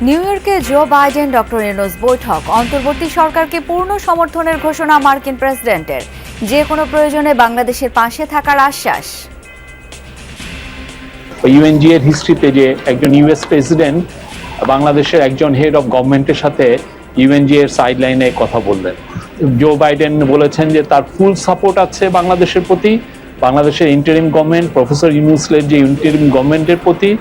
New ইয়র্কে Joe Biden doctor Yunus বৈঠক, অন্তর্বর্তী সরকারকে পূর্ণ সমর্থনের ঘোষণা মার্কিন প্রেসিডেন্টের, যে কোনো প্রয়োজনে বাংলাদেশের পাশে থাকার আশ্বাস। ইউএনজি এর হিস্ট্রিতে যে একজন ইউএস প্রেসিডেন্ট বাংলাদেশের একজন হেড অফ গভর্নমেন্টের সাথে ইউএনজি এর সাইডলাইনে কথা বললেন। জো বাইডেন বলেছেন যে তার ফুল সাপোর্ট আছে বাংলাদেশের প্রতি, বাংলাদেশের interim government, professor Yunus led যে ইন্টারিম গভর্নমেন্টের প্রতি।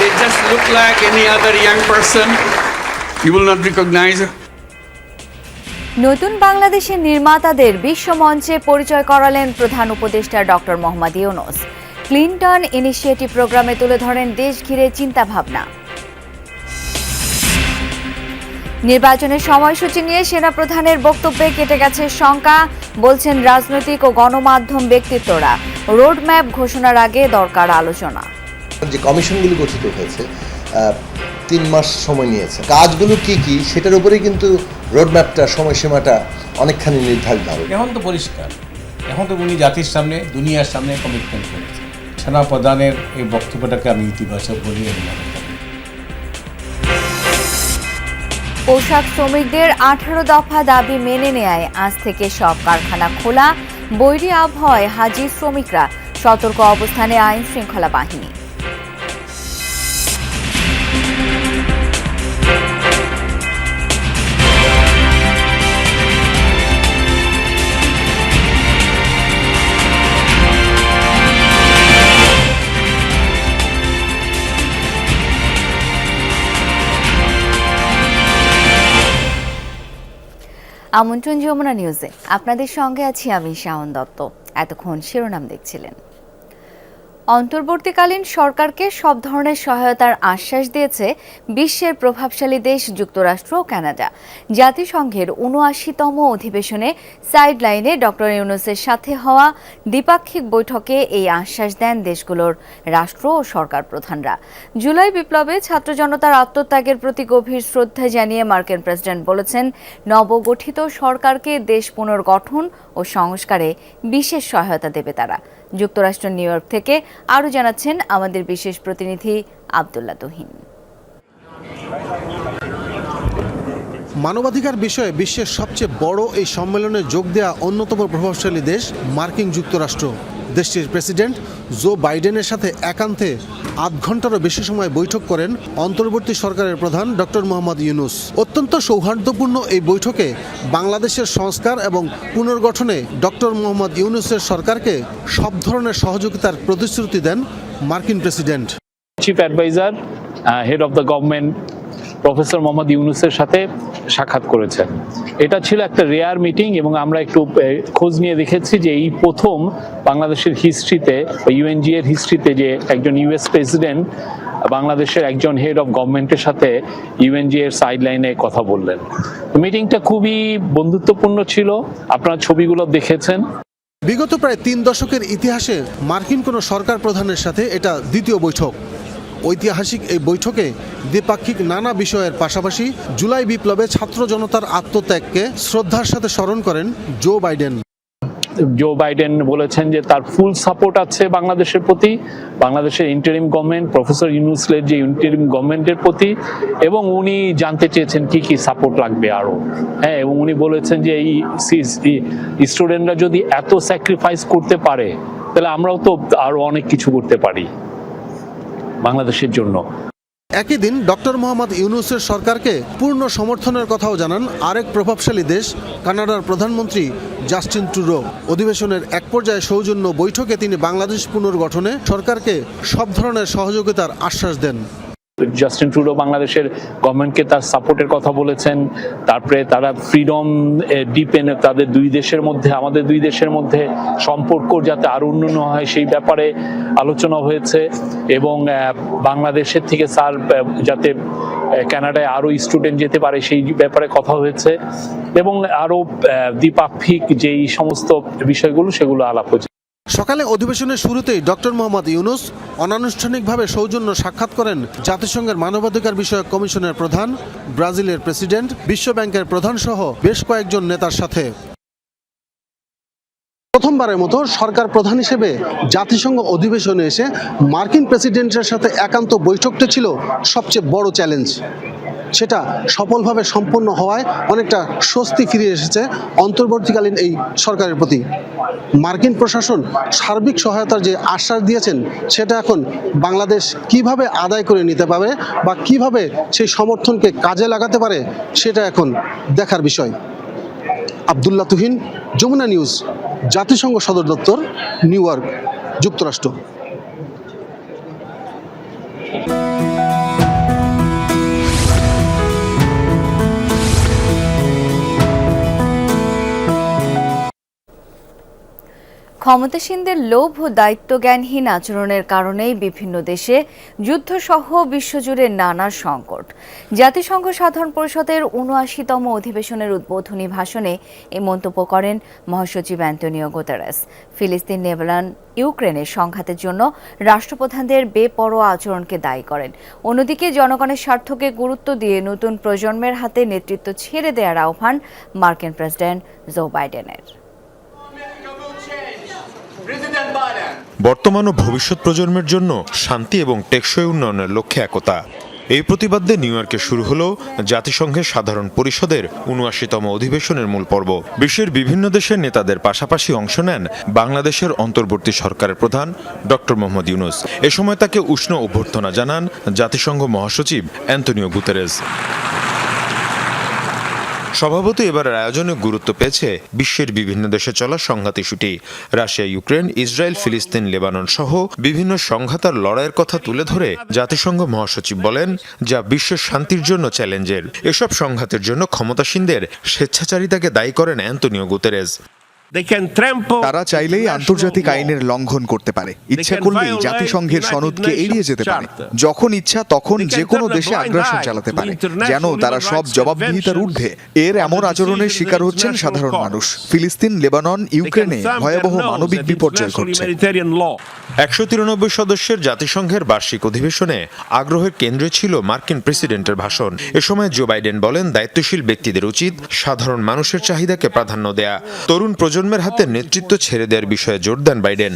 They just look like any other young person. You will not recognize. নতুন বাংলাদেশের নির্মাতাদের বিশ্বমঞ্চে পরিচয় করালেন প্রধান উপদেষ্টা doctor Mohammad Yunus. Clinton initiative প্রোগ্রামে তুলে ধরেন দেশ ঘিরে চিন্তাভাবনা। নির্বাচনের সময়সূচি নিয়ে সেনাপ্রধানের বক্তব্যে কেটে গেছে শঙ্কা, বলছেন রাজনৈতিক ও গণমাধ্যম ব্যক্তিত্বরা। রোডম্যাপ ঘোষণার আগে দরকার আলোচনা। যে কমিশনগুলো গঠিত হয়েছে 3 মাস সময় নিয়েছে, কাজগুলো কি কি সেটার উপরেই কিন্তু রোডম্যাপটা, সময়সীমাটা অনেকখানি নির্ধারিত হবে। এখন তো পরিষ্কার, এখন তো উনি জাতির সামনে, দুনিয়ার সামনে কমিটমেন্ট করেছে। সেনাপ্রধানের এই বক্তব্যটাকে আমি ইতিবাচক বলি। পোশাক শ্রমিকদের 18 দফা দাবি মেনে নেয় আজ থেকে সব কারখানা খোলা, বৈরী আবহাওয়ায় হাজির শ্রমিকরা, সতর্ক অবস্থানে আইন শৃঙ্খলা বাহিনী। আমন্ত্রণ যমুনা নিউজে আপনাদের সঙ্গে আছি আমি শাওন দত্ত। এতক্ষণ শিরোনাম দেখছিলেন। অন্তর্বর্তীকালীন সরকারকে সব ধরনের সহায়তার আশ্বাস দিয়েছে বিশ্বের প্রভাবশালী দেশ যুক্তরাষ্ট্র ও কানাডা। জাতিসংঘের ৭৯তম অধিবেশনে সাইডলাইনে ডক্টর ইউনূসের সাথে হওয়া দ্বিপাক্ষিক বৈঠকে এই আশ্বাস দেন দেশগুলোর রাষ্ট্র ও সরকার প্রধানরা। জুলাই বিপ্লবে ছাত্র জনতার আত্মত্যাগের প্রতি গভীর শ্রদ্ধা জানিয়ে মার্কিন প্রেসিডেন্ট বলেছেন, নবগঠিত সরকারকে দেশ পুনর্গঠন ও সংস্কারে বিশেষ সহায়তা দেবে তারা। যুক্তরাষ্ট্র নিউ ইয়র্ক থেকে আরও জানাচ্ছেন আমাদের বিশেষ প্রতিনিধি আব্দুল্লাহ তুহিন। মানবাধিকার বিষয়ে বিশ্বের সবচেয়ে বড় এই সম্মেলনে যোগ দেওয়া অন্যতম প্রভাবশালী দেশ মার্কিন যুক্তরাষ্ট্র। দেশটির প্রেসিডেন্ট জো বাইডেনের সাথে একান্তে ৮ ঘন্টারও বেশি সময় বৈঠক করেন অন্তর্বর্তী সরকারের প্রধান ডক্টর মোহাম্মদ ইউনূস। অত্যন্ত সৌহার্দ্যপূর্ণ এই বৈঠকে বাংলাদেশের সংস্কার এবং পুনর্গঠনে ডক্টর মোহাম্মদ ইউনূসের সরকারকে সব ধরনের সহযোগিতার প্রতিশ্রুতি দেন মার্কিন president. Chief adviser, head of the government professor Mohammad ইউনূসের সাথে সাক্ষাৎ করেছেন। এটা ছিল একটা রেয়ার মিটিং এবং আমরা একটু খোঁজ নিয়ে দেখেছি যে এই প্রথম বাংলাদেশের হিস্ট্রিতে, ইউএনজি এর হিস্ট্রিতে যে একজন ইউএস প্রেসিডেন্ট বাংলাদেশের একজন হেড অফ গভর্নমেন্টের সাথে ইউএনজি এর সাইডলাইনে কথা বললেন। মিটিংটা খুবই বন্ধুত্বপূর্ণ ছিল, আপনারা ছবিগুলো দেখেছেন। বিগত প্রায় 3 দশকের ইতিহাসে মার্কিন কোনো সরকার প্রধানের সাথে এটা দ্বিতীয় বৈঠক। ঐতিহাসিক এই বৈঠকে দ্বিপাক্ষিক নানা বিষয়ের পাশাপাশি জুলাই বিপ্লবে ছাত্র জনতার আত্মত্যাগকে শ্রদ্ধার সাথে স্মরণ করেন জো বাইডেন। জো বাইডেন বলেছেন যে তার ফুল সাপোর্ট আছে বাংলাদেশের প্রতি, বাংলাদেশের interim government, professor Yunus led যে ইন্টারিম গভর্নমেন্টের প্রতি, এবং উনি জানতে চেয়েছেন কি কি সাপোর্ট লাগবে আরো। হ্যাঁ, এবং উনি বলেছেন যে এই স্টুডেন্টরা যদি এত স্যাক্রিফাইস করতে পারে তাহলে আমরাও তো আরো অনেক কিছু করতে পারি বাংলাদেশের জন্য। একই দিন ডক্টর মোহাম্মদ ইউনূসের সরকারকে পূর্ণ সমর্থনের কথাও জানান আরেক প্রভাবশালী দেশ কানাডার প্রধানমন্ত্রী জাস্টিন ট্রুডো। অধিবেশনের এক পর্যায়ে সৌজন্য বৈঠকে তিনি বাংলাদেশ পুনর্গঠনে সরকারকে সব ধরনের সহযোগিতার আশ্বাস দেন। জাস্টিন ট্রুডো বাংলাদেশের গভর্নমেন্টকে তার সাপোর্টের কথা বলেছেন। তারপরে তারা ফ্রিডম ডিপেন, তাদের দুই দেশের মধ্যে, আমাদের দুই দেশের মধ্যে সম্পর্ক যাতে আরো উন্নয়ন হয় সেই ব্যাপারে আলোচনা হয়েছে, এবং বাংলাদেশের থেকে স্যার যাতে কানাডায় আরো স্টুডেন্ট যেতে পারে সেই ব্যাপারে কথা হয়েছে, এবং আরো দ্বিপাক্ষিক যেই সমস্ত বিষয়গুলো সেগুলো আলাপ হয়েছে। সকালে অধিবেশনের শুরুতেই ডক্টর মোহাম্মদ ইউনূস অনানুষ্ঠানিকভাবে সৌজন্য সাক্ষাৎ করেন জাতিসংঘের মানবাধিকার বিষয়ক কমিশনের প্রধান, ব্রাজিলের প্রেসিডেন্ট, বিশ্বব্যাংকের প্রধান সহ বেশ কয়েকজন নেতার সাথে। প্রথমবারের মতো সরকার প্রধান হিসেবে জাতিসংঘ অধিবেশনে এসে মার্কিন প্রেসিডেন্টের সাথে একান্ত বৈঠকটা ছিল সবচেয়ে বড় চ্যালেঞ্জ। সেটা সফলভাবে সম্পন্ন হওয়ায় অনেকটা স্বস্তি ফিরে এসেছে অন্তর্বর্তীকালীন এই সরকারের প্রতি। মার্কিন প্রশাসন সার্বিক সহায়তার যে আশ্বাস দিয়েছেন সেটা এখন বাংলাদেশ কিভাবে আদায় করে নিতে পারে বা কিভাবে সেই সমর্থনকে কাজে লাগাতে পারে সেটা এখন দেখার বিষয়। আব্দুল্লাহ তুহিন, যমুনা নিউজ, জাতিসংঘ সদর দপ্তর, নিউ ইয়র্ক, যুক্তরাষ্ট্র। ক্ষমতাসীনদের লোভ ও দায়িত্বজ্ঞানহীন আচরণের কারণেই বিভিন্ন দেশে যুদ্ধসহ বিশ্বজুড়ে নানা সংকট। জাতিসংঘ সাধারণ পরিষদের ৭৯তম অধিবেশনের উদ্বোধনী ভাষণে এই মন্তব্য করেন মহাসচিব অ্যান্টোনিও গুতেরেস। ফিলিস্তিন, লেবানন, ইউক্রেনের সংঘাতের জন্য রাষ্ট্রপ্রধানদের বেপরোয়া আচরণকে দায়ী করেন। অন্যদিকে জনগণের স্বার্থকে গুরুত্ব দিয়ে নতুন প্রজন্মের হাতে নেতৃত্ব ছেড়ে দেওয়ার আহ্বান মার্কিন প্রেসিডেন্ট জো বাইডেনের। বর্তমান ও ভবিষ্যৎ প্রজন্মের জন্য শান্তি এবং টেকসই উন্নয়নের লক্ষ্যে একতা। এই প্রতিবাদে নিউ ইয়র্কে শুরু হলো জাতিসংঘের সাধারণ পরিষদের ৭৯তম অধিবেশনের মূল পর্ব। বিশ্বের বিভিন্ন দেশের নেতাদের পাশাপাশি অংশ নেন বাংলাদেশের অন্তর্বর্তী সরকারের প্রধান ডক্টর মোহাম্মদ ইউনূস। এ সময় তাকে উষ্ণ অভ্যর্থনা জানান জাতিসংঘ মহাসচিব অ্যান্টোনিও গুতেরেস। স্বভাবতই এবারের আয়োজনে গুরুত্ব পেয়েছে বিশ্বের বিভিন্ন দেশে চলা সংঘাত ইস্যুটি। রাশিয়া, ইউক্রেন, ইসরায়েল, ফিলিস্তিন, লেবানন সহ বিভিন্ন সংঘাতার লড়াইয়ের কথা তুলে ধরে জাতিসংঘ মহাসচিব বলেন, যা বিশ্বের শান্তির জন্য চ্যালেঞ্জের। এসব সংঘাতের জন্য ক্ষমতাসীনদের স্বেচ্ছাচারিতাকে দায়ী করেন অ্যান্টোনিও গুতেরেস। তারা চাইলেই আন্তর্জাতিক আইনের লঙ্ঘন করতে পারে, ইচ্ছা করলেই জাতিসংঘের সনদকে এড়িয়ে যেতে পারে, যখন ইচ্ছা তখন যে কোনো দেশে আগ্রাসন চালাতে পারে, যেন তারা সব জবাবদিহিতার ঊর্ধ্বে। এর এমন আচরণের শিকার হচ্ছেন সাধারণ মানুষ। ফিলিস্তিন, লেবানন, ইউক্রেনে ভয়াবহ মানবিক বিপর্যয় ঘটছে। ১৯৩ সদস্যের জাতিসংঘের বার্ষিক অধিবেশনে আগ্রহের কেন্দ্রে ছিল মার্কিন প্রেসিডেন্টের ভাষণ। এ সময় জো বাইডেন বলেন, দায়িত্বশীল ব্যক্তিদের উচিত সাধারণ মানুষের চাহিদাকে প্রাধান্য দেয়া। তরুণ প্রজন্মের হাতে নেতৃত্ব ছেড়ে দেওয়ার বিষয়ে জোর দেন বাইডেন।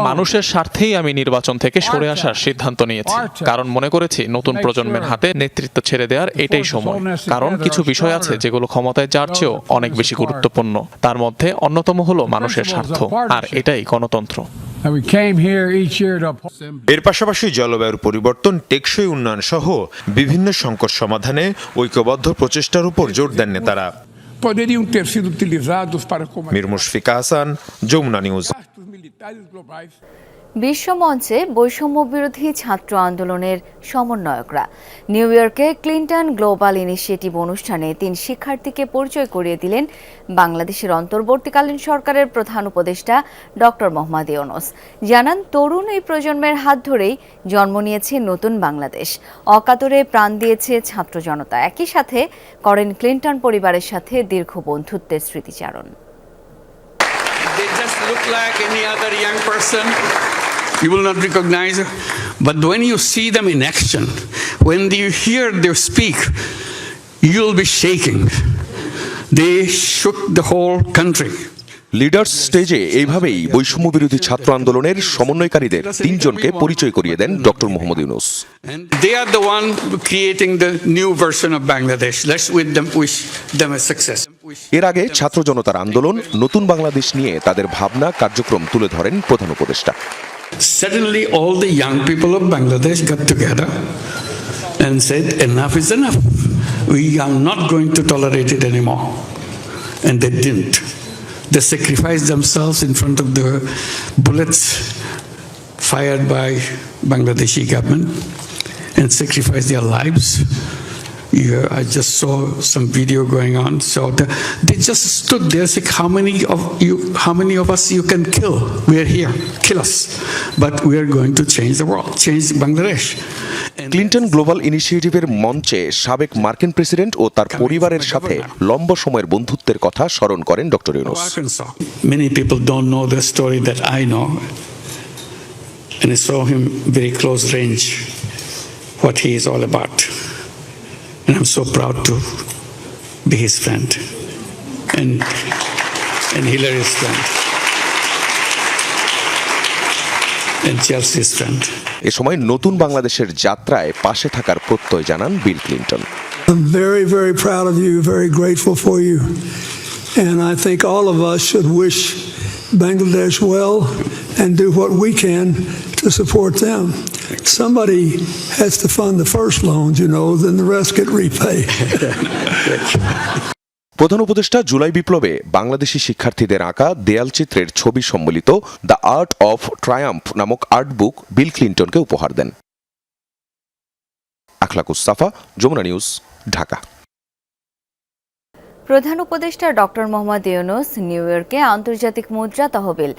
মানুষের স্বার্থেই আমি নির্বাচন থেকে সরে আসার সিদ্ধান্ত নিয়েছি, কারণ মনে করেছি নতুন প্রজন্মের হাতে নেতৃত্ব ছেড়ে দেওয়ার এটাই সময়। কারণ কিছু বিষয় আছে যেগুলো ক্ষমতায় যাওয়ার চেয়েও অনেক বেশি গুরুত্বপূর্ণ। তার মধ্যে অন্যতম হলো মানুষের স্বার্থ, আর এটাই গণতন্ত্র। এর পাশাপাশি জলবায়ুর পরিবর্তন, টেকসই উন্নয়ন সহ বিভিন্ন সংকট সমাধানে ঐক্যবদ্ধ প্রচেষ্টার উপর জোর দেন নেতারা। মীর মুশফিকা হাসান, যমুনা নিউজ। বিশ্বমঞ্চে বৈষম্য বিরোধী ছাত্র আন্দোলনের সমন্বয়করা নিউ ইয়র্কে ক্লিন্টন গ্লোবাল ইনিশিয়েটিভ অনুষ্ঠানে ৩ শিক্ষার্থীকে পরিচয় করিয়ে দিলেন বাংলাদেশের অন্তর্বর্তীকালীন সরকারের প্রধান উপদেষ্টা ডক্টর মোহাম্মদ ইউনূস। জানান, তরুণ এই প্রজন্মের হাত ধরেই জন্ম নিয়েছে নতুন বাংলাদেশ। অকাতরে প্রাণ দিয়েছে ছাত্র জনতা। একই সাথে করেন ক্লিন্টন পরিবারের সাথে দীর্ঘ বন্ধুত্বের স্মৃতিচারণ। They just look like any other young person. You will not recognize them. But when you see them in action, when you hear them speak, you'll be shaking. They shook the whole country. Leaders স্টেজে এইভাবেই বৈষম্য বিরোধী ছাত্র আন্দোলনের সমন্বয়কারীদের ৩ জনকে পরিচয় করিয়ে দেন doctor Mohammad Yunus. And they are the one creating the new version of Bangladesh. Let's wish them a success. এর আগে ছাত্র জনতার আন্দোলন, নতুন বাংলাদেশ নিয়ে তাদের ভাবনা, কার্যক্রম তুলে ধরেন প্রধান উপদেষ্টা। Suddenly all the young people of Bangladesh got together and said, enough is enough. We are not going to tolerate it anymore. And they didn't. They sacrificed themselves in front of the bullets fired by Bangladeshi government and sacrificed their lives. I just saw some video going on. So they just stood there saying, how many of us you can kill? We're here. Kill us. But we are going to change the world, change Bangladesh. Clinton global ইনিশিয়েটিভের মঞ্চে সাবেক মার্কিন president ও তার পরিবারের সাথে লম্বা সময়ের বন্ধুত্বের কথা স্মরণ করেন doctor Yunus. Many people don't know the story that I know, and I saw him very close range, what he is all about. And I'm so proud to be his friend and Hillary's friend and Chelsea's friend. এ সময় নতুন বাংলাদেশের যাত্রায় পাশে থাকার প্রত্যয় জানান Bill Clinton. I'm very, very proud of you, very grateful for you. And I think all of us should wish Bangladesh well and do what we can to support them. Somebody has to fund the first loans, then the rest get repaid. প্রধান উপদেষ্টা জুলাই বিপ্লবে বাংলাদেশি শিক্ষার্থীদের আঁকা দেয়ালচিত্রের ছবি সম্বলিত the art of Triumf নামক art বুক বিল ক্লিন্টনকে উপহার দেন। আখলাকুস সাফা, Jamuna news, Dhaka. প্রধান উপদেষ্টা ডক্টর মোহাম্মদ ইউনূস নিউ ইয়র্কে আন্তর্জাতিক মুদ্রা তহবিল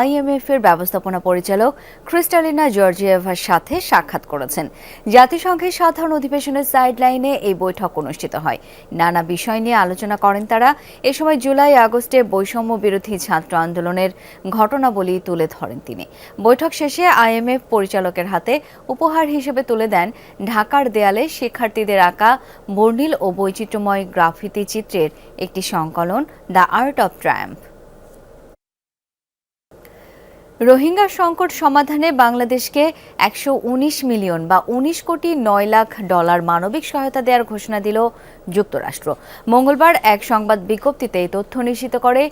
IMF এর ব্যবস্থাপনা পরিচালক ক্রিস্টালিনা জর্জিয়েভার সাথে সাক্ষাৎ করেছেন। জাতিসংঘের সাধারণ অধিবেশনের সাইডলাইনে এই বৈঠক অনুষ্ঠিত হয়। নানা বিষয় নিয়ে আলোচনা করেন তারা। এ সময় জুলাই আগস্টে বৈষম্য বিরোধী ছাত্র আন্দোলনের ঘটনাবলী তুলে ধরেন তিনি। বৈঠক শেষে IMF পরিচালকের হাতে উপহার হিসেবে তুলে দেন ঢাকার দেয়ালে শিক্ষার্থীদের আঁকা বর্ণিল ও বৈচিত্র্যময় গ্রাফিতি চিত্রের একটি সংকলন the art of Triumf. Rohingya সংকট সমাধানে বাংলাদেশকে 119 মিলিয়ন বা 19 কোটি 9 লাখ ডলার মানবিক সহায়তা দেওয়ার ঘোষণা দিল যুক্তরাষ্ট্র। মঙ্গলবার এক সংবাদ বিজ্ঞপ্তিতে এই তথ্য নিশ্চিত করে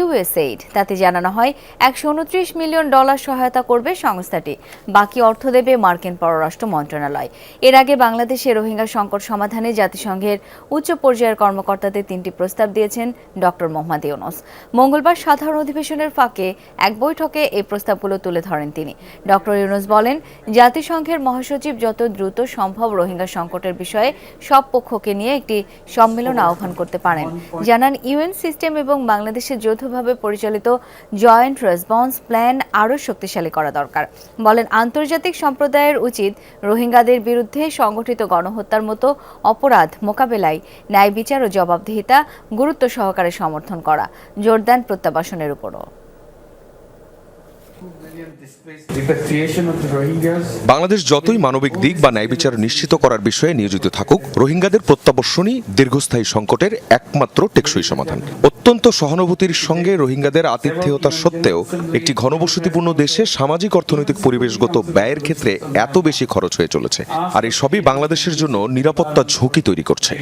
USAID। তাতে জানানো হয় 129 মিলিয়ন ডলার সহায়তা করবে সংস্থাটি। বাকি অর্থ দেবে মার্কিন পররাষ্ট্র মন্ত্রণালয়। এর আগে বাংলাদেশে রোহিঙ্গা সংকট সমাধানে জাতিসংঘের উচ্চ পর্যায়ের কর্মকর্তাদের 3টি প্রস্তাব দিয়েছেন ডক্টর মোহাম্মদ ইউনূস। মঙ্গলবার সাধারণ অধিবেশনের ফাঁকে এক বৈঠকে এই প্রস্তাবগুলো তুলে ধরেন তিনি। ডক্টর ইউনূস বলেন, জাতিসংঘের মহাসচিব যত দ্রুত সম্ভব রোহিঙ্গা সংকটের বিষয়ে সব পক্ষকে নিয়ে একটি সম্মেলন আহ্বান করতে পারেন। জানান, UN সিস্টেম এবং বাংলাদেশের যৌথভাবে পরিচালিত জয়েন্ট রেসপন্স প্ল্যান আরও শক্তিশালী করা দরকার। বলেন, আন্তর্জাতিক সম্প্রদায়ের উচিত রোহিঙ্গাদের বিরুদ্ধে সংগঠিত গণহত্যার মতো অপরাধ মোকাবেলায় ন্যায় বিচার ও জবাবদিহিতা গুরুত্ব সহকারে সমর্থন করা। জোর দেন প্রত্যাবাসনের উপরও। বাংলাদেশ যতই মানবিক দিক বা ন্যায় বিচার নিশ্চিত করার বিষয়ে নিয়োজিত থাকুক, রোহিঙ্গাদের প্রত্যাবর্ষণই দীর্ঘস্থায়ী সংকটের একমাত্র টেকসই সমাধান। অত্যন্ত সহানুভূতির সঙ্গে রোহিঙ্গাদের আতিথেয়তা সত্ত্বেও একটি ঘনবসতিপূর্ণ দেশে সামাজিক অর্থনৈতিক পরিবেশগত ব্যয়ের ক্ষেত্রে এত বেশি খরচ হয়ে চলেছে, আর এই সবই বাংলাদেশের জন্য নিরাপত্তা ঝুঁকি তৈরি করছে।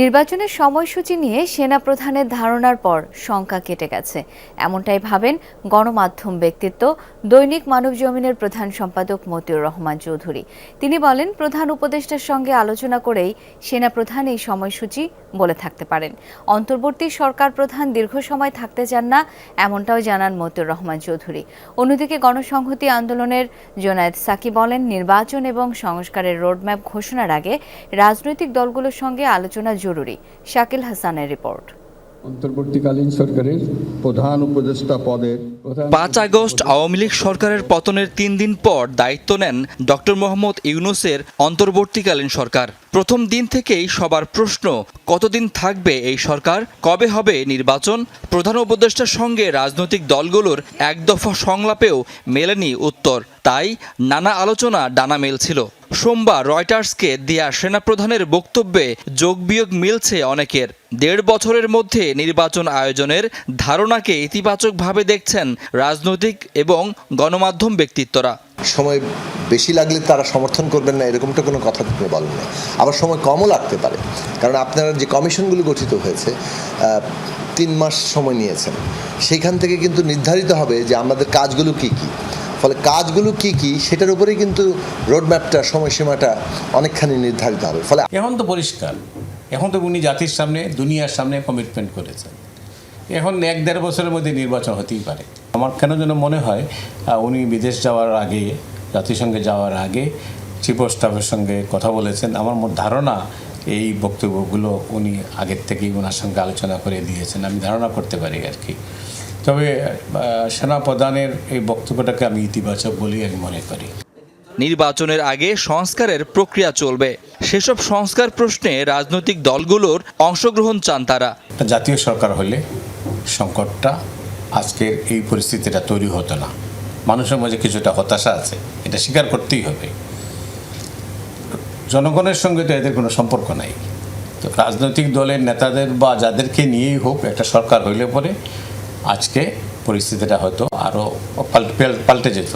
নির্বাচনের সময়সূচি নিয়ে সেনাপ্রধানের ধারণার পর শঙ্কা কেটে গেছে, এমনটাই ভাবেন গণমাধ্যম ব্যক্তিত্ব দৈনিক মানবজমিনের প্রধান সম্পাদক মতিউর রহমান চৌধুরী। তিনি বলেন, প্রধান উপদেষ্টার সঙ্গে আলোচনা করেই সেনাপ্রধান এই সময়সূচি বলে থাকতে পারেন। অন্তর্বর্তী সরকার প্রধান দীর্ঘ সময় থাকতে চান না, এমনটাও জানান মতিউর রহমান চৌধুরী। অন্যদিকে গণসংহতি আন্দোলনের জোনায়েদ সাকি বলেন, নির্বাচন এবং সংস্কারের রোডম্যাপ ঘোষণার আগে রাজনৈতিক দলগুলোর সঙ্গে আলোচনা জরুরি। শাকিল হাসানের রিপোর্ট। অন্তর্বর্তীকালীন সরকারের প্রধান উপদেষ্টা পদের 5 আগস্ট আওয়ামী লীগ সরকারের পতনের 3 দিন পর দায়িত্ব নেন ডক্টর মোহাম্মদ ইউনূসের অন্তর্বর্তীকালীন সরকার। প্রথম দিন থেকেই সবার প্রশ্ন, কতদিন থাকবে এই সরকার, কবে হবে নির্বাচন? প্রধান উপদেষ্টার সঙ্গে রাজনৈতিক দলগুলোর এক দফা সংলাপেও মেলেনি উত্তর, তাই নানা আলোচনা ডানা মেলছিল। সোমবার রয়টার্সকে দেয়া সেনাপ্রধানের বক্তব্যে যোগ-বিয়োগ মিলছে অনেকের। 1.5 বছরের মধ্যে নির্বাচন আয়োজনের ধারণাকে ইতিবাচকভাবে দেখছেন রাজনৈতিক এবং গণমাধ্যম ব্যক্তিত্বরা। সময় বেশি লাগলে তারা সমর্থন করবেন না, এরকমটা কোনো কথা আপনি বলেন না। আবার সময় কমও লাগতে পারে, কারণ আপনারা যে কমিশনগুলো গঠিত হয়েছে 3 মাস সময় নিয়েছেন, সেইখান থেকে কিন্তু নির্ধারিত হবে যে আমাদের কাজগুলো কি কি। ফলে কাজগুলো কি কি সেটার উপরেই কিন্তু রোডম্যাপটা, সময়সীমাটা অনেকখানি নির্ধারিত হবে। ফলে এখন তো পরিষ্কার, এখন তো উনি জাতির সামনে, দুনিয়ার সামনে কমিটমেন্ট করেছেন। এখন 1-1.5 বছরের মধ্যে নির্বাচন হতেই পারে। আমার কেন যেন মনে হয় উনি বিদেশ যাওয়ার আগে, জাতিসংঘে যাওয়ার আগে চিফ অফ স্টাফের সঙ্গে কথা বলেছেন। আমার ধারণা এই বক্তব্যগুলো উনি আগের থেকেই ওনার সঙ্গে আলোচনা করে দিয়েছেন, আমি ধারণা করতে পারি আর কি। তবে সেনাপ্রধানের এই বক্তব্যটাকে আমি ইতিবাচক বলেই আমি মনে করি। নির্বাচনের আগে সংস্কারের প্রক্রিয়া চলবে। সেসব সংস্কার প্রশ্নে রাজনৈতিক দলগুলোর অংশগ্রহণ চান তারা। জাতীয় সরকার হলে সংকটটা আজকের এই পরিস্থিতিটা তৈরি হতো না। মানুষের মাঝে কিছুটা হতাশা আছে, এটা স্বীকার করতেই হবে। জনগণের সঙ্গে তো এদের কোনো সম্পর্ক নাই। তো রাজনৈতিক দলের নেতাদের বা যাদেরকে নিয়েই হোক একটা সরকার হইলে পরে আজকে পরিস্থিতিটা হয়তো আরও পাল্টে যেত।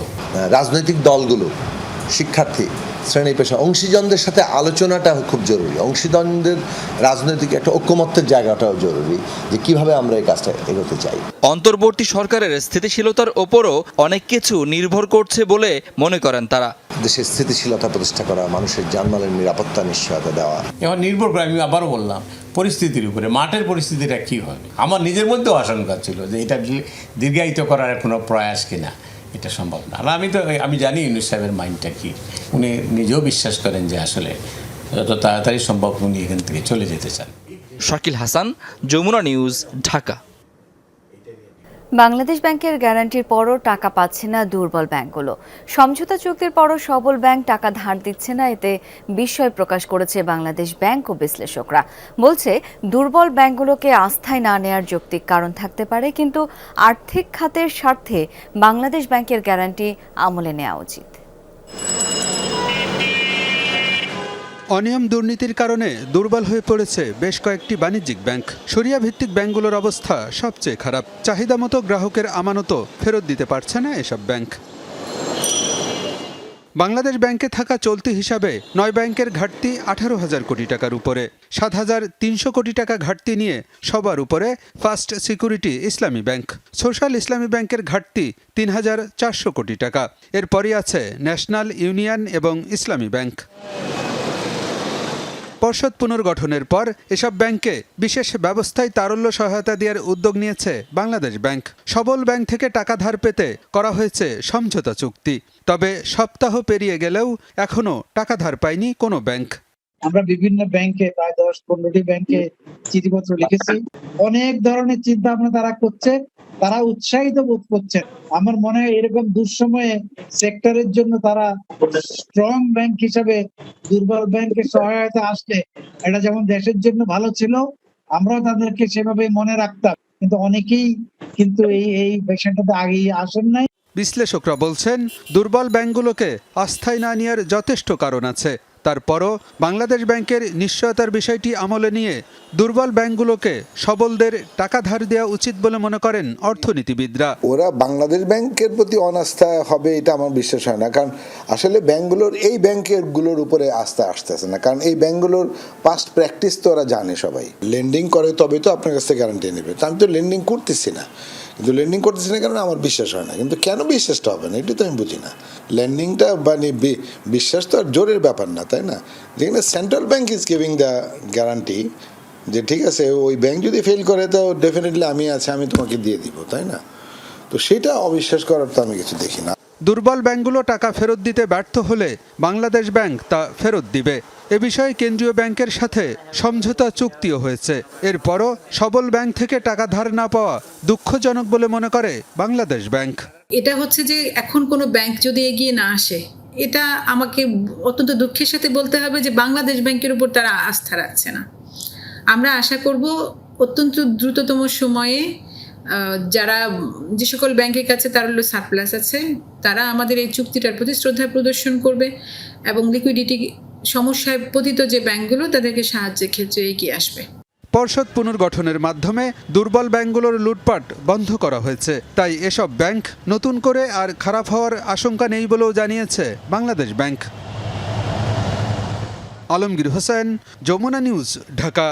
রাজনৈতিক দলগুলো, শিক্ষার্থী, শ্রেণী পেশা, অংশীজনদের সাথে আলোচনাটা খুব জরুরি। অংশীজনদের রাজনৈতিক একটা ঐক্যমত্যের জায়গাটাও জরুরি, যে কিভাবে আমরা এই কাজটা এগোতে চাই। অন্তর্বর্তী সরকারের স্থিতিশীলতার ওপরও অনেক কিছু নির্ভর করছে বলে মনে করেন তারা। দেশের স্থিতিশীলতা প্রতিষ্ঠা করা, মানুষের জানমালের নিরাপত্তা নিশ্চয়তা দেওয়া। এখন নির্ভর করে, আমি আবারও বললাম, পরিস্থিতির উপরে। মাঠের পরিস্থিতিটা কী হবে, আমার নিজের মধ্যেও আশঙ্কা ছিল যে এটা দীর্ঘায়িত করার কোনো প্রয়াস কিনা, এটা সম্ভব না। আর আমি জানি ইউনূস সাহেবের মাইন্ডটা কি। উনি নিজেও বিশ্বাস করেন যে আসলে যত তাড়াতাড়ি সম্ভব উনি এখান থেকে চলে যেতে চান। শাকিল হাসান, যমুনা নিউজ, ঢাকা। বাংলাদেশ ব্যাংকের গ্যারান্টির পরও টাকা পাচ্ছে না দুর্বল ব্যাংকগুলো। সমঝোতা চুক্তির পরও সবল ব্যাংক টাকা ধার দিচ্ছে না, এতে বিস্ময় প্রকাশ করেছে বাংলাদেশ ব্যাংক ও বিশ্লেষকরা। বলছে, দুর্বল ব্যাংকগুলোকে আস্থায় না নেওয়ার যৌক্তিক কারণ থাকতে পারে, কিন্তু আর্থিক খাতের স্বার্থে বাংলাদেশ ব্যাংকের গ্যারান্টি আমলে নেওয়া উচিত। অনিয়ম দুর্নীতির কারণে দুর্বল হয়ে পড়েছে বেশ কয়েকটি বাণিজ্যিক ব্যাংক। শরিয়া ভিত্তিক ব্যাংকগুলোর অবস্থা সবচেয়ে খারাপ। চাহিদা মতো গ্রাহকের আমানত ফেরত দিতে পারছে না এসব ব্যাংক। বাংলাদেশ ব্যাংকে থাকা চলতি হিসাবে 9 ব্যাংকের ঘাটতি 18,000 কোটি টাকার উপরে। 7,300 কোটি টাকা ঘাটতি নিয়ে সবার উপরে ফার্স্ট সিকিউরিটি ইসলামী ব্যাংক। সোশ্যাল ইসলামী ব্যাংকের ঘাটতি 3,400 কোটি টাকা। এরপরই আছে ন্যাশনাল ইউনিয়ন এবং ইসলামী ব্যাংক। পর্ষদ পুনর্গঠনের পর এসব ব্যাংকে বিশেষ ব্যবস্থায় তারল্য সহায়তা দেওয়ার উদ্যোগ নিয়েছে বাংলাদেশ ব্যাংক। সবল ব্যাংক থেকে টাকা ধার পেতে করা হয়েছে সমঝোতা চুক্তি। তবে সপ্তাহ পেরিয়ে গেলেও এখনো টাকা ধার পায়নি কোনো ব্যাংক। আমরা বিভিন্ন ব্যাংকে, প্রায় 10-15টি ব্যাংকে চিঠিপত্র লিখেছি। অনেক ধরনের চিন্তা ভাবনা তারা করছে, তারা উৎসাহিত বোধ করছেন। আমার মনে হয় এরকম দুঃসময়ে সেক্টরের জন্য তারা স্ট্রং ব্যাংক হিসাবে দুর্বল ব্যাংকের সহায়তা আসলে এটা যেমন দেশের জন্য ভালো ছিল, আমরাও তাদেরকে সেভাবে মনে রাখতাম। কিন্তু অনেকেই কিন্তু এই বিষয়টাতে আগেই আসেন নাই। বিশ্লেষকরা বলছেন, দুর্বল ব্যাংকগুলোকে আস্থায় না নেওয়ার যথেষ্ট কারণ আছে। তারপরও বাংলাদেশ ব্যাংকের নিশ্চয়তার বিষয়টি আমলে নিয়ে দুর্বল ব্যাংকগুলোকে সবলদের টাকা ধার দেওয়া উচিত বলে মনে করেন অর্থনীতিবিদরা। ওরা বাংলাদেশ ব্যাংকের প্রতি অনাস্থা হবে এটা আমার বিশ্বাস হয় না, কারণ আসলে ব্যাংকগুলোর এই ব্যাংকেরগুলোর উপরে আস্থা আসতেছে না, কারণ এই ব্যাংকগুলোর পাস্ট প্র্যাকটিস তো ওরা জানে। সবাই লেন্ডিং করে তবে তো আপনার কাছ থেকে গ্যারান্টি নেবে। আমি তো লেন্ডিং করতেছি না, কিন্তু লেন্ডিং করতেছি না কারণ আমার বিশ্বাস হয় না। কিন্তু কেন বিশ্বাসটা হবে না এটা তো আমি বুঝি না। লেন্ডিংটা মানে বিশ্বাস তো আর জোরের ব্যাপার না, তাই না? যেখানে central bank is giving the guarantee, যে ঠিক আছে ওই ব্যাংক যদি ফেল করে তো ডেফিনেটলি আমি তোমাকে দিয়ে দিব, তাই না? তো সেটা অবিশ্বাস করার তো আমি কিছু দেখি না। দুর্বল ব্যাংকগুলো টাকা ফেরত দিতে ব্যর্থ হলে বাংলাদেশ ব্যাংক তা ফেরত দিবে। এ বিষয়ে কেন্দ্রীয় ব্যাংকের সাথে সমঝোতা চুক্তিও হয়েছে। এরপরও সবল ব্যাংক থেকে টাকা ধার না পাওয়া দুঃখজনক বলে মনে করে বাংলাদেশ ব্যাংক। এটা হচ্ছে যে এখন কোনো ব্যাংক যদি এগিয়ে না আসে, এটা আমাকে অত্যন্ত দুঃখের সাথে বলতে হবে যে বাংলাদেশ ব্যাংকের উপর তারা আস্থা রাখছে না। আমরা আশা করব অত্যন্ত দ্রুততম সময়ে যারা যে সকল ব্যাংকের কাছে তারল্য সারপ্লাস আছে তারা আমাদের এই চুক্তিটার প্রতি শ্রদ্ধা প্রদর্শন করবে এবং লিকুইডিটি সমস্যায় পতিত যে ব্যাংকগুলো তাদেরকে সাহায্যের ক্ষেত্রে এগিয়ে আসবে। পর্ষদ পুনর্গঠনের মাধ্যমে দুর্বল ব্যাংকগুলোর লুটপাট বন্ধ করা হয়েছে। তাই এসব ব্যাংক নতুন করে আর খারাপ হওয়ার আশঙ্কা নেই বলেও জানিয়েছে বাংলাদেশ ব্যাংক। আলমগীর হোসেন, যমুনা নিউজ, ঢাকা।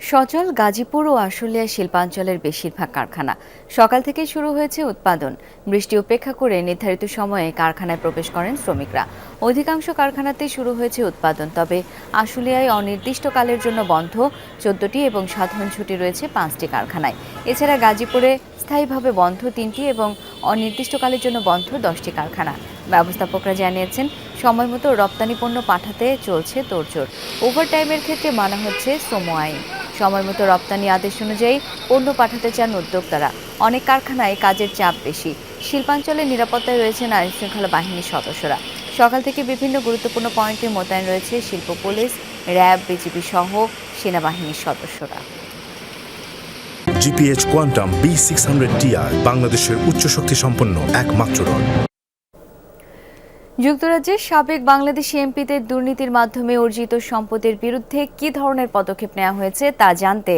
সচল গাজীপুর ও আশুলিয়া শিল্পাঞ্চলের বেশিরভাগ কারখানা সকাল থেকে শুরু হয়েছে উৎপাদন। বৃষ্টি উপেক্ষা করে নির্ধারিত সময়ে কারখানায় প্রবেশ করেন শ্রমিকরা। অধিকাংশ কারখানাতেই শুরু হয়েছে উৎপাদন, তবে আশুলিয়ায় অনির্দিষ্টকালের জন্য বন্ধ 14টি এবং সাধারণ ছুটি রয়েছে 5টি কারখানায়। এছাড়া গাজীপুরে স্থায়ীভাবে বন্ধ 3টি এবং অনির্দিষ্টকালের জন্য বন্ধ 10টি কারখানা। ব্যবস্থাপকরা জানিয়েছেন, সময়মতো রপ্তানি পণ্য পাঠাতে চলছে তোড়জোড়। ওভারটাইমের ক্ষেত্রে মানা হচ্ছে শ্রম আইন। সময়মতো রপ্তানি আদেশ অনুযায়ী পণ্য পাঠাতে চান উদ্যোক্তারা। অনেক কারখানায় কাজের চাপ বেশি। শিল্পাঞ্চলের নিরাপত্তায় রয়েছেন আইনশৃঙ্খলা বাহিনীর সদস্যরা। সকাল থেকে বিভিন্ন গুরুত্বপূর্ণ পয়েন্টে মোতায়েন রয়েছে শিল্প পুলিশ, র্যাব, বিজিবি সহ সেনাবাহিনীর সদস্যরা। জিপিএইচ কোয়ান্টাম B600TR বাংলাদেশের উচ্চ শক্তি সম্পন্ন একমাত্র রড। যুক্তরাজ্যের সাবেক বাংলাদেশি এমপিদের দুর্নীতির মাধ্যমে অর্জিত সম্পদের বিরুদ্ধে কী ধরনের পদক্ষেপ নেওয়া হয়েছে তা জানতে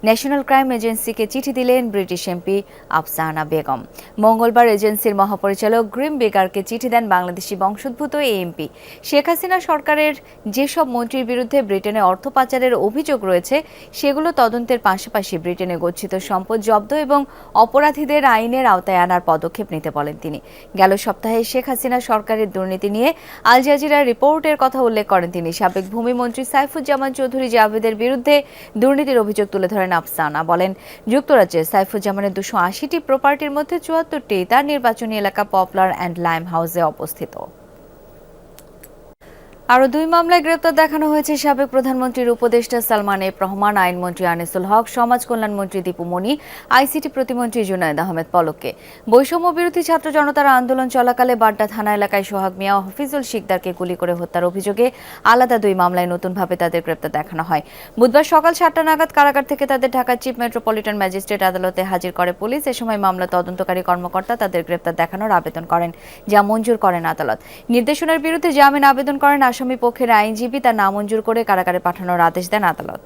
ন্যাশনাল ক্রাইম এজেন্সিকে চিঠি দিলেন ব্রিটিশ এমপি আফসানা বেগম। মঙ্গলবার এজেন্সির মহাপরিচালক গ্রিম বেকারকে চিঠি দেন বাংলাদেশি বংশোদ্ভূত এই এমপি। শেখ হাসিনা সরকারের যেসব মন্ত্রীর বিরুদ্ধে ব্রিটেনে অর্থ পাচারের অভিযোগ রয়েছে সেগুলো তদন্তের পাশাপাশি ব্রিটেনে গচ্ছিত সম্পদ জব্দ এবং অপরাধীদের আইনের আওতায় আনার পদক্ষেপ নিতে বলেন তিনি। গেল সপ্তাহে শেখ হাসিনা সরকারের দুর্নীতি নিয়ে আল জাজিরার রিপোর্টের কথা উল্লেখ করেন তিনি। সাবেক ভূমিমন্ত্রী সাইফুজ্জামান চৌধুরী জাভেদের বিরুদ্ধে দুর্নীতির অভিযোগ তুলে ধরেন আফসানা। বলেন, যুক্তরাজ্যে সাইফুজ্জামানের 280টি প্রপার্টির মধ্যে 74টি তার নির্বাচনী এলাকা পপলার অ্যান্ড লাইম হাউসে অবস্থিত। আরও 2 মামলায় গ্রেপ্তার দেখানো হয়েছে সাবেক প্রধানমন্ত্রীর উপদেষ্টা সালমান এফ রহমান, আইনমন্ত্রী আনিসুল হক, সমাজ কল্যাণ মন্ত্রী দীপু মনি, আইসিটি প্রতিমন্ত্রী জুনায়েদ আহমেদ পলককে। বৈষম্য বিরোধী ছাত্র জনতার আন্দোলন চলাকালে বাড্ডা থানা এলাকায় সোহাগ মিয়া ও হাফিজুল শিকদারকে গুলি করে হত্যার অভিযোগে আলাদা 2 মামলায় নতুনভাবে তাদের গ্রেপ্তার দেখানো হয়। বুধবার সকাল 7টা নাগাদ কারাগার থেকে তাদের ঢাকা চিফ মেট্রোপলিটন ম্যাজিস্ট্রেট আদালতে হাজির করে পুলিশ। এ সময় মামলা তদন্তকারী কর্মকর্তা তাদের গ্রেপ্তার দেখানোর আবেদন করেন, যা মঞ্জুর করেন আদালত। নির্দেশনার বিরুদ্ধে জামিন আবেদন করেন আসামি পক্ষের আইনজীবী, তা নামঞ্জুর করে কারাগারে পাঠানোর আদেশ দেন আদালত।